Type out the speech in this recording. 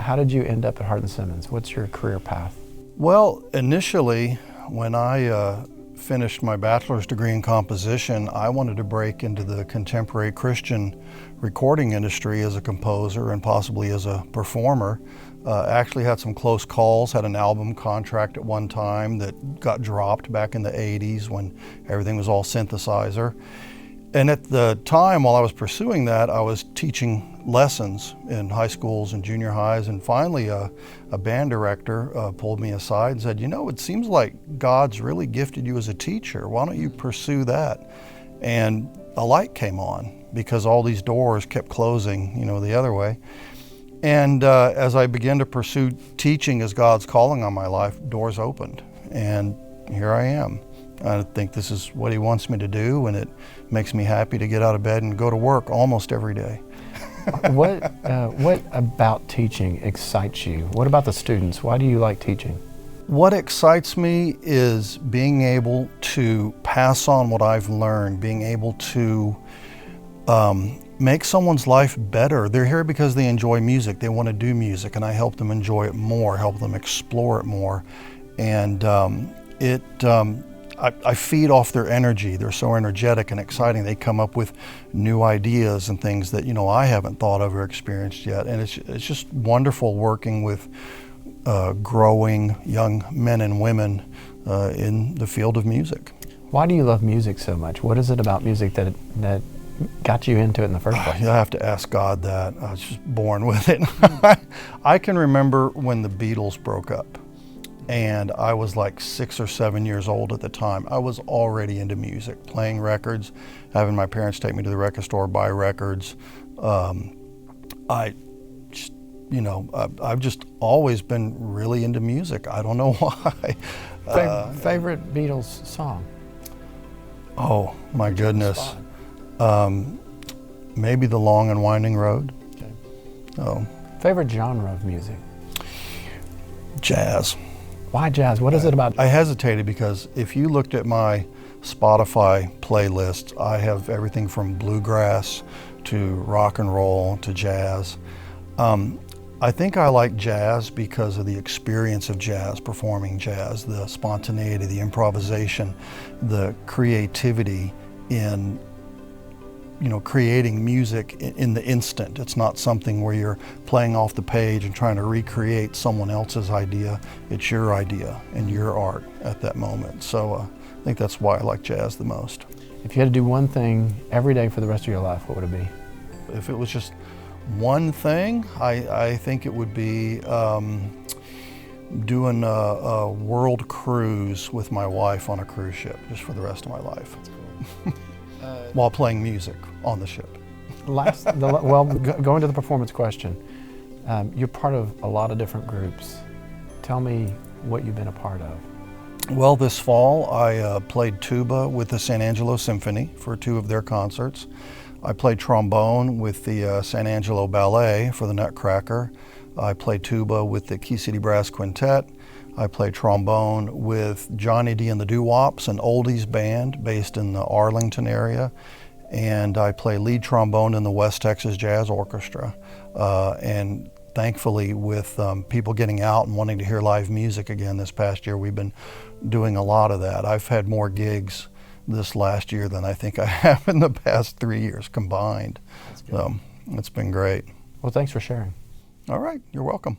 How did you end up at Hardin-Simmons? What's your career path? Well, initially, when I finished my bachelor's degree in composition, I wanted to break into the contemporary Christian recording industry as a composer and possibly as a performer. Actually had some close calls, had an album contract at one time that got dropped back in the 80s when everything was all synthesizer. And at the time, while I was pursuing that, I was teaching lessons in high schools and junior highs, and finally a band director pulled me aside and said, you know, it seems like God's really gifted you as a teacher. Why don't you pursue that? And a light came on because all these doors kept closing, you know, the other way. And as I began to pursue teaching as God's calling on my life, doors opened, and here I am. I think this is what He wants me to do, and it makes me happy to get out of bed and go to work almost every day. What about teaching excites you? What about the students? Why do you like teaching? What excites me is being able to pass on what I've learned, being able to make someone's life better. They're here because they enjoy music. They want to do music, and I help them enjoy it more, help them explore it more. And I feed off their energy. They're so energetic and exciting. They come up with new ideas and things that, you know, I haven't thought of or experienced yet. And it's just wonderful working with growing young men and women in the field of music. Why do you love music so much? What is it about music that got you into it in the first place? I have to ask God that. I was just born with it. I can remember when the Beatles broke up. And I was like 6 or 7 years old at the time. I was already into music, playing records, having my parents take me to the record store, buy records. I've just always been really into music. I don't know why. Favorite Beatles song? Oh, my goodness. Maybe The Long and Winding Road. Okay. Oh. Favorite genre of music? Jazz. Why jazz? What is it about? I hesitated because if you looked at my Spotify playlist, I have everything from bluegrass to rock and roll to jazz. I think I like jazz because of the experience of jazz, performing jazz, the spontaneity, the improvisation, the creativity in creating music in the instant. It's not something where you're playing off the page and trying to recreate someone else's idea. It's your idea and your art at that moment. So I think that's why I like jazz the most. If you had to do one thing every day for the rest of your life, what would it be? If it was just one thing, I think it would be doing a world cruise with my wife on a cruise ship just for the rest of my life. That's cool. While playing music on the ship. Going to the performance question, you're part of a lot of different groups. Tell me what you've been a part of. Well, this fall I played tuba with the San Angelo Symphony for 2 of their concerts. I played trombone with the San Angelo Ballet for the Nutcracker. I played tuba with the Key City Brass Quintet. I played trombone with Johnny D and the Doo-Wops, an oldies band based in the Arlington area. And I play lead trombone in the West Texas Jazz Orchestra. And thankfully, with people getting out and wanting to hear live music again this past year, we've been doing a lot of that. I've had more gigs this last year than I think I have in the past 3 years combined. So it's been great. Well, thanks for sharing. All right, you're welcome.